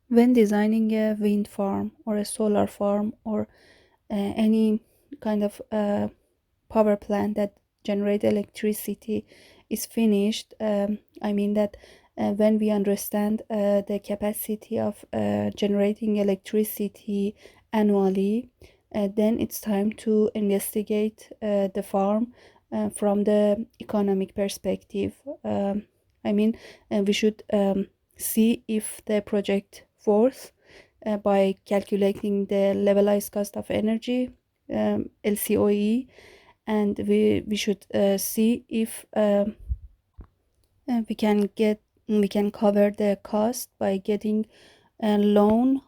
When designing a wind farm or a solar farm or any kind of power plant that generate electricity is finished, I mean that when we understand the capacity of generating electricity annually, then it's time to investigate the farm from the economic perspective. I mean, we should see if the project worth by calculating the levelized cost of energy, LCOE, and we should see if we can cover the cost by getting a loan,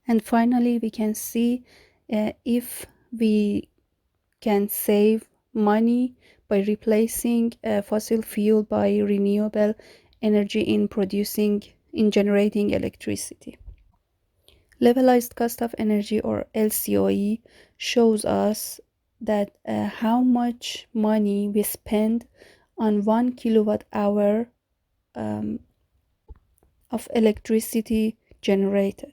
and finally we can see if we can save money by replacing fossil fuel by renewable energy in generating electricity. Levelized cost of energy, or LCOE, shows us that how much money we spend on 1 kilowatt hour um, of electricity generated.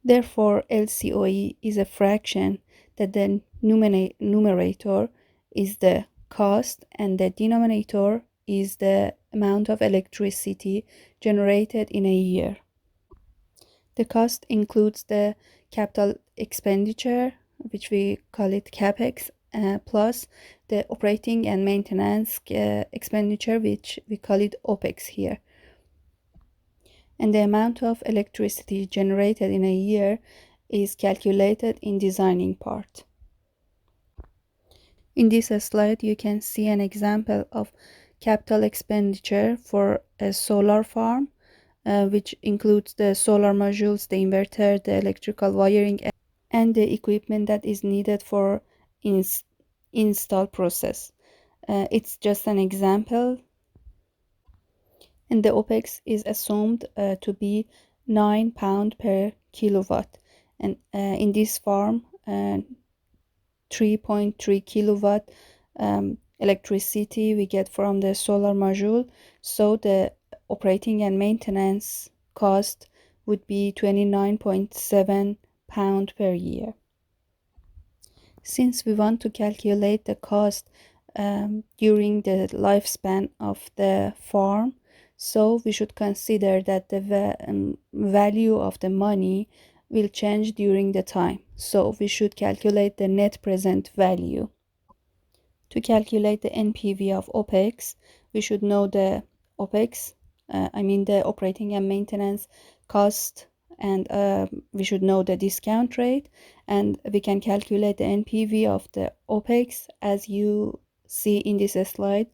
Therefore, LCOE is a fraction that the numerator is the cost and the denominator is the amount of electricity generated in a year. The cost includes the capital expenditure, which we call it capex, plus the operating and maintenance expenditure, which we call it opex here. And the amount of electricity generated in a year is calculated in designing part. In this slide, you can see an example of capital expenditure for a solar farm, which includes the solar modules, the inverter, the electrical wiring, and the equipment that is needed for install process. It's just an example, and the OPEX is assumed to be £9 per kilowatt. And in this farm, 3.3 kilowatt electricity we get from the solar module, so the operating and maintenance cost would be £29.7 per year. Since we want to calculate the cost during the lifespan of the farm, so we should consider that the value of the money will change during the time. So we should calculate the net present value. To calculate the NPV of OPEX, we should know the OPEX, the operating and maintenance cost, and we should know the discount rate, and we can calculate the NPV of the OPEX as you see in this slide,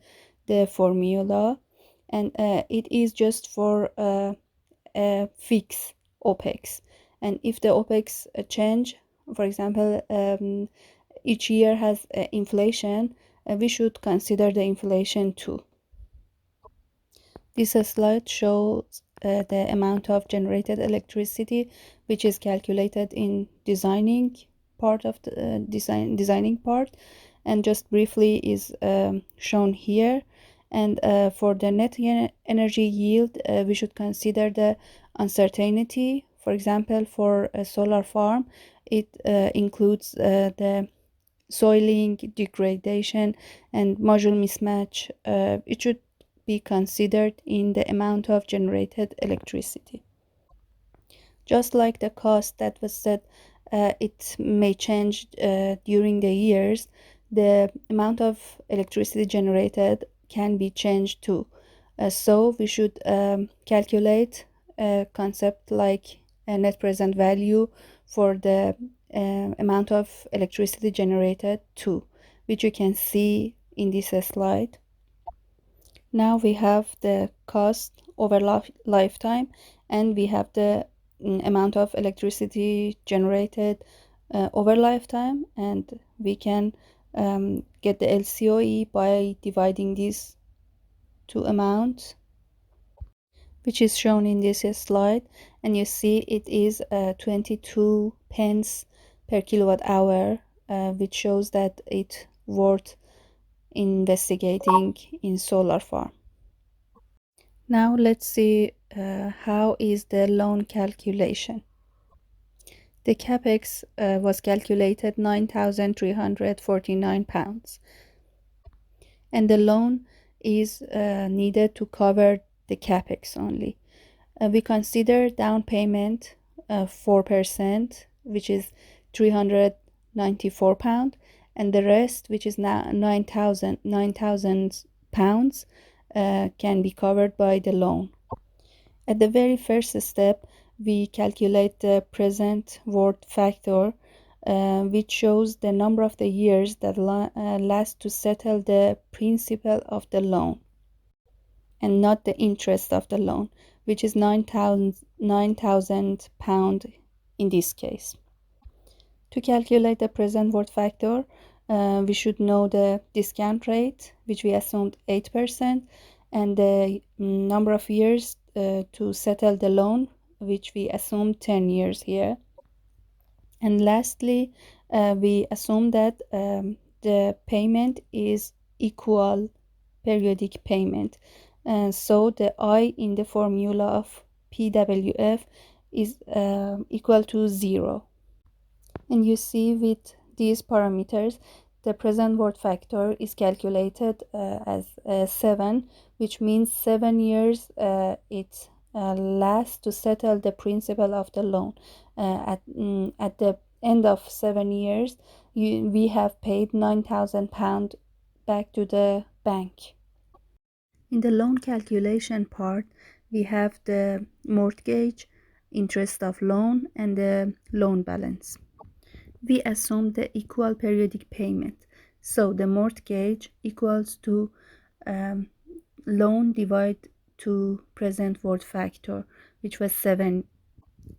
the formula, and it is just for a fixed OPEX. And if the OPEX change, for example, each year has inflation, we should consider the inflation too. This slide shows the amount of generated electricity, which is calculated in designing part of the designing part, and just briefly is shown here. And for the net energy yield, we should consider the uncertainty. For example, for a solar farm, it includes the soiling, degradation, and module mismatch. It should be considered in the amount of generated electricity. Just like the cost that was said, it may change during the years, the amount of electricity generated can be changed too. So we should calculate a concept like a net present value for the amount of electricity generated too, which you can see in this slide. Now we have the cost over lifetime, and we have the amount of electricity generated over lifetime, and we can get the LCOE by dividing these two amounts, which is shown in this slide. And you see it is 22 pence per kilowatt hour, which shows that it's worth investigating in solar farm. Now let's see how is the loan calculation. The capex was calculated £9,349, and the loan is needed to cover the capex only. We consider down payment 4%, which is £394, and the rest, which is now £9,000, can be covered by the loan. At the very first step, we calculate the present worth factor, which shows the number of the years that last to settle the principal of the loan and not the interest of the loan, which is £9,000 in this case. To calculate the present worth factor, we should know the discount rate, which we assumed 8%, and the number of years to settle the loan, which we assumed 10 years here. And lastly, we assume that the payment is equal periodic payment. So the I in the formula of PWF is equal to 0. And you see with these parameters, the present worth factor is calculated as 7, which means 7 years it lasts to settle the principal of the loan. At the end of 7 years, we have paid £9,000 back to the bank. In the loan calculation part, we have the mortgage, interest of loan, and the loan balance. We assume the equal periodic payment. So the mortgage equals to loan divided to present worth factor, which was 7.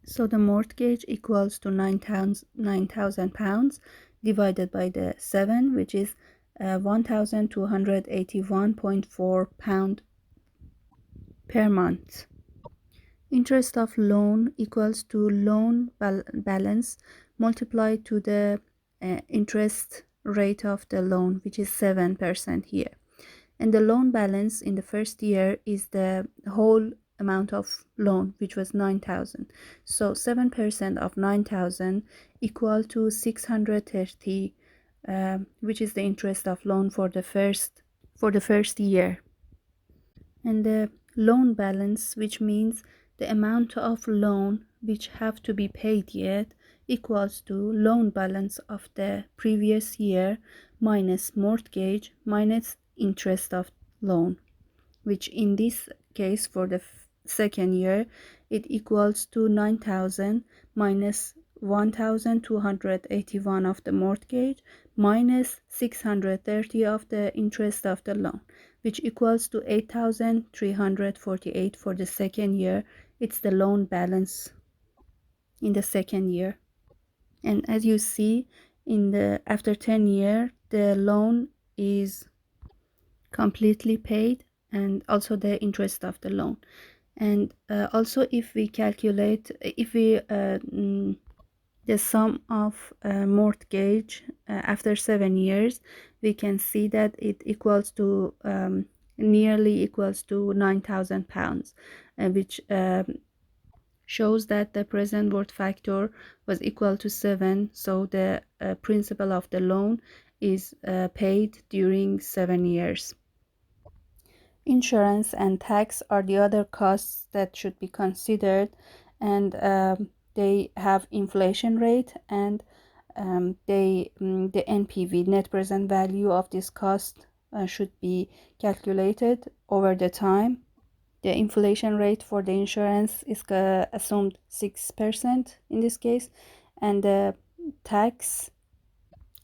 So the mortgage equals to £9,000 divided by the 7, which is £1,281.4 per month. Interest of loan equals to loan balance multiplied to the interest rate of the loan, which is 7% here. And the loan balance in the first year is the whole amount of loan, which was 9,000. So 7% of 9,000 equal to 630, which is the interest of loan for the first year. And the loan balance, which means the amount of loan which have to be paid yet, equals to loan balance of the previous year minus mortgage minus interest of loan, which in this case for the second year it equals to 9,000 minus 1,281 of the mortgage minus 630 of the interest of the loan, which equals to 8,348 for the second year. It's the loan balance in the second year. And as you see, after 10 years, the loan is completely paid, and also the interest of the loan. And also, if we calculate, the sum of mortgage after 7 years, we can see that it equals to nearly equals to £9,000, which shows that the present worth factor was equal to 7. So the principal of the loan is paid during 7 years. Insurance and tax are the other costs that should be considered, and they have inflation rate, and the NPV, net present value of this cost, should be calculated over the time. The inflation rate for the insurance is assumed 6% in this case, and the tax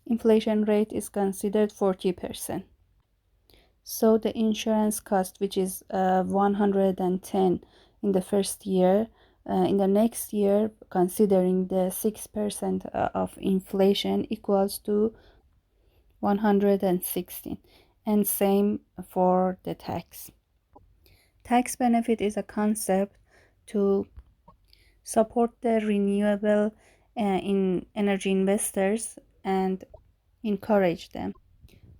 inflation rate is considered 40%. So the insurance cost, which is 110 in the first year, in the next year, considering the 6% of inflation, equals to 116, and same for the tax. Tax benefit is a concept to support the renewable in energy investors and encourage them,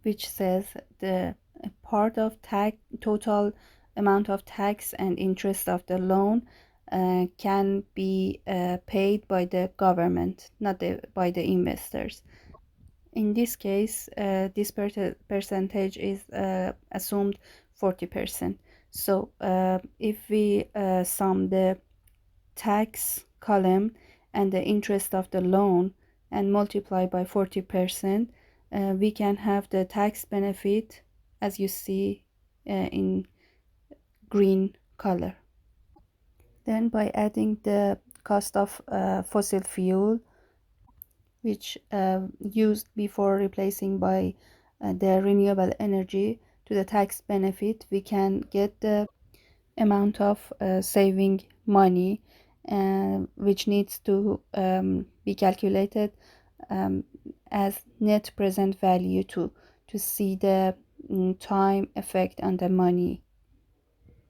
which says the part of total amount of tax and interest of the loan can be paid by the government, not by the investors. In this case, this percentage is assumed 40%. So if we sum the tax column and the interest of the loan and multiply by 40%, we can have the tax benefit as you see in green color. Then by adding the cost of fossil fuel, which used before replacing by the renewable energy to the tax benefit, we can get the amount of saving money, which needs to be calculated um, as net present value to see the time effect on the money.